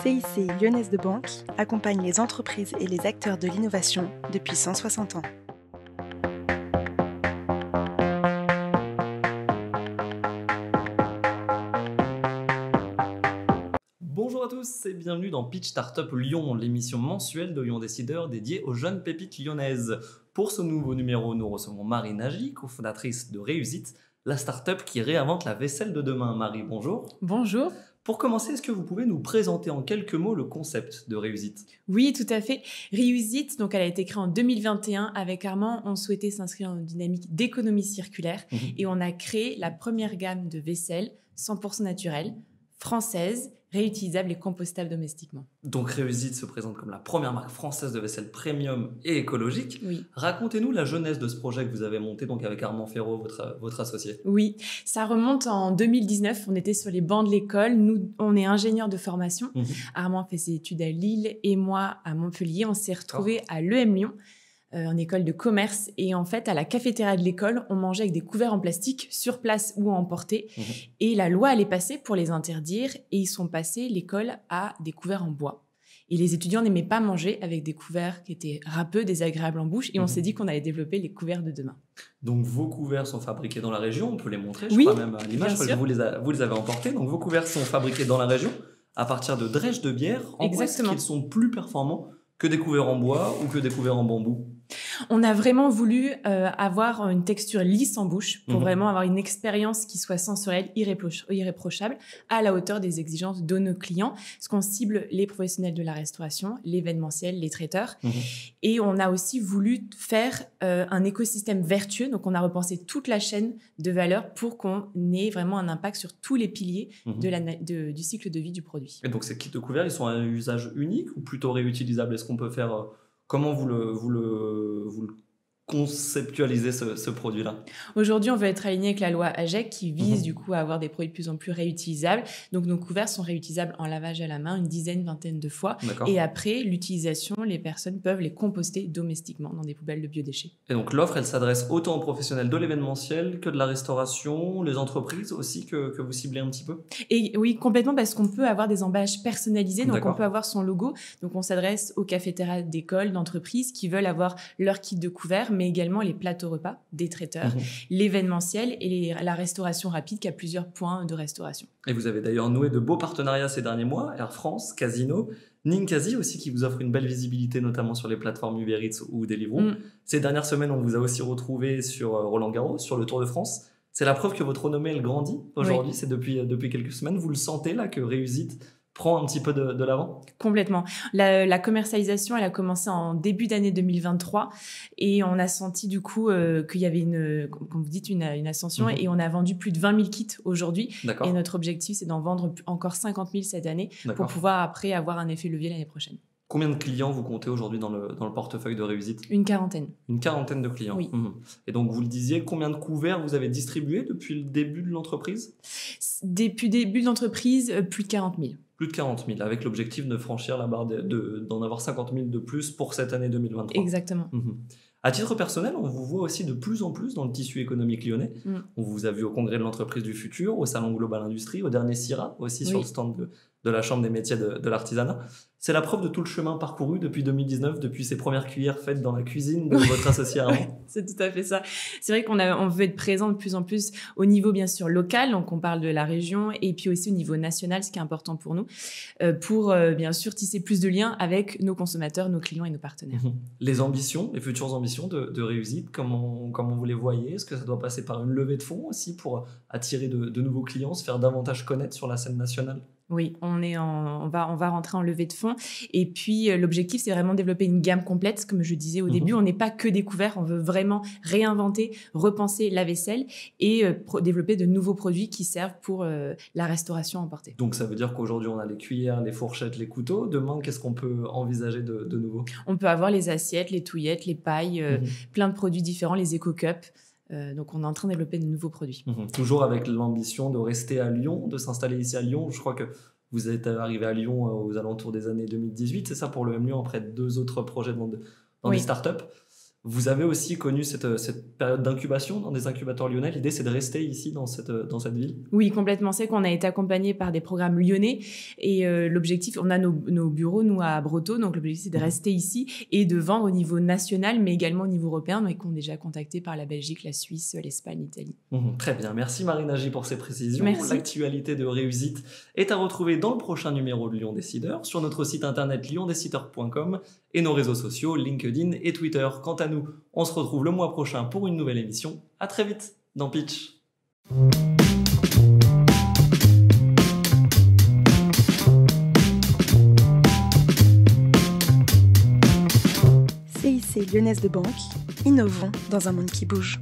CIC Lyonnaise de Banque accompagne les entreprises et les acteurs de l'innovation depuis 160 ans. Bonjour à tous et bienvenue dans Pitch Startup Lyon, l'émission mensuelle de Lyon Décideur dédiée aux jeunes pépites lyonnaises. Pour ce nouveau numéro, nous recevons Marie Nagy, cofondatrice de Réusit, la startup qui réinvente la vaisselle de demain. Marie, bonjour. Bonjour. Pour commencer, est-ce que vous pouvez nous présenter en quelques mots le concept de Réusit ? Oui, tout à fait. Réusit, donc elle a été créée en 2021. Avec Armand, on souhaitait s'inscrire dans une dynamique d'économie circulaire et on a créé la première gamme de vaisselle 100% naturelle, française, réutilisable et compostable domestiquement. Donc Réusit se présente comme la première marque française de vaisselle premium et écologique. Oui. Racontez-nous la genèse de ce projet que vous avez monté donc avec Armand Ferraud, votre associé. Oui, ça remonte en 2019. On était sur les bancs de l'école. Nous, on est ingénieurs de formation. Armand fait ses études à Lille et moi à Montpellier. On s'est retrouvés à l'EM Lyon. En école de commerce, et en fait à la cafétéria de l'école on mangeait avec des couverts en plastique sur place ou à emporter et la loi allait passer pour les interdire et ils sont passés l'école à des couverts en bois et les étudiants n'aimaient pas manger avec des couverts qui étaient râpeux, désagréables en bouche et on s'est dit qu'on allait développer les couverts de demain. Donc vos couverts sont fabriqués dans la région, on peut les montrer, oui, je crois même à l'image, bien que vous les avez emportés. Donc vos couverts sont fabriqués dans la région à partir de drèches de bière. En quoi est-ce qu'ils sont plus performants que des couverts en bois ou que des couverts en bambou ? On a vraiment voulu avoir une texture lisse en bouche pour vraiment avoir une expérience qui soit sensorielle, irréprochable, à la hauteur des exigences de nos clients. Parce qu'on cible les professionnels de la restauration, l'événementiel, les traiteurs. Et on a aussi voulu faire un écosystème vertueux. Donc, on a repensé toute la chaîne de valeur pour qu'on ait vraiment un impact sur tous les piliers du cycle de vie du produit. Et donc, ces kits de couverts, ils sont à un usage unique ou plutôt réutilisables ? Est-ce qu'on peut faire... Comment vous le conceptualisez ce produit-là ? Aujourd'hui, on veut être aligné avec la loi AGEC qui vise du coup à avoir des produits de plus en plus réutilisables. Donc, nos couverts sont réutilisables en lavage à la main une vingtaine de fois. D'accord. Et après l'utilisation, les personnes peuvent les composter domestiquement dans des poubelles de biodéchets. Et donc, l'offre, elle s'adresse autant aux professionnels de l'événementiel que de la restauration, les entreprises aussi que vous ciblez un petit peu ? Et oui, complètement, parce qu'on peut avoir des emballages personnalisés. Donc, D'accord. on peut avoir son logo. Donc, on s'adresse aux cafétérias d'écoles, d'entreprises qui veulent avoir leur kit de couverts, mais également les plateaux repas des traiteurs, l'événementiel et la restauration rapide qui a plusieurs points de restauration. Et vous avez d'ailleurs noué de beaux partenariats ces derniers mois, Air France, Casino, Ninkasi aussi qui vous offre une belle visibilité notamment sur les plateformes Uber Eats ou Deliveroo. Ces dernières semaines, on vous a aussi retrouvé sur Roland-Garros, sur le Tour de France. C'est la preuve que votre renommée, elle grandit aujourd'hui. Oui. C'est depuis quelques semaines. Vous le sentez là que Réusit prend un petit peu de l'avant ? Complètement. La commercialisation, elle a commencé en début d'année 2023 et on a senti du coup qu'il y avait comme vous dites, une ascension et on a vendu plus de 20 000 kits aujourd'hui. D'accord. Et notre objectif, c'est d'en vendre encore 50 000 cette année pour pouvoir après avoir un effet levier l'année prochaine. Combien de clients vous comptez aujourd'hui dans le portefeuille de Réusit ? Une quarantaine. Une quarantaine de clients. Oui. Et donc, vous le disiez, combien de couverts vous avez distribués depuis le début de l'entreprise ? Depuis le début de l'entreprise, plus de 40 000. Plus de 40 000, avec l'objectif de franchir la barre d'en avoir 50 000 de plus pour cette année 2023. Exactement. À titre personnel, on vous voit aussi de plus en plus dans le tissu économique lyonnais. On vous a vu au congrès de l'entreprise du futur, au salon Global Industrie, au dernier CIRA, aussi sur le stand de la Chambre des métiers de l'artisanat. C'est la preuve de tout le chemin parcouru depuis 2019, depuis ces premières cuillères faites dans la cuisine de votre associé Armand. C'est tout à fait ça. C'est vrai qu'on veut être présent de plus en plus au niveau, bien sûr, local, donc on parle de la région, et puis aussi au niveau national, ce qui est important pour nous, pour bien sûr tisser plus de liens avec nos consommateurs, nos clients et nos partenaires. Les ambitions, les futures ambitions de Réusit, comment vous les voyez ? Est-ce que ça doit passer par une levée de fonds aussi pour attirer de nouveaux clients, se faire davantage connaître sur la scène nationale ? Oui, on va rentrer en levée de fonds. Et puis, l'objectif, c'est vraiment développer une gamme complète. Comme je disais au début, on n'est pas que des couverts. On veut vraiment réinventer, repenser la vaisselle et développer de nouveaux produits qui servent pour la restauration emportée. Donc, ça veut dire qu'aujourd'hui, on a les cuillères, les fourchettes, les couteaux. Demain, qu'est-ce qu'on peut envisager de nouveau ? On peut avoir les assiettes, les touillettes, les pailles, plein de produits différents, les éco-cups. Donc, on est en train de développer de nouveaux produits. Toujours avec l'ambition de rester à Lyon, de s'installer ici à Lyon. Je crois que vous êtes arrivé à Lyon aux alentours des années 2018, c'est ça, pour le M Lyon, après 2 autres projets dans des startups. Vous avez aussi connu cette période d'incubation dans des incubateurs lyonnais. L'idée, c'est de rester ici dans cette ville? Oui, complètement. C'est qu'on a été accompagné par des programmes lyonnais et l'objectif, on a nos bureaux, nous, à Breteau, donc l'objectif, c'est de rester ici et de vendre au niveau national, mais également au niveau européen, donc on est déjà contactés par la Belgique, la Suisse, l'Espagne, l'Italie. Très bien. Merci Marine Nagy pour ces précisions. Merci. L'actualité de Réusit est à retrouver dans le prochain numéro de Lyon Décideur, sur notre site internet lyondécideur.com et nos réseaux sociaux, LinkedIn et Twitter. Quant à nous, on se retrouve le mois prochain pour une nouvelle émission. À très vite dans Pitch. CIC Lyonnaise de Banque, innovons dans un monde qui bouge.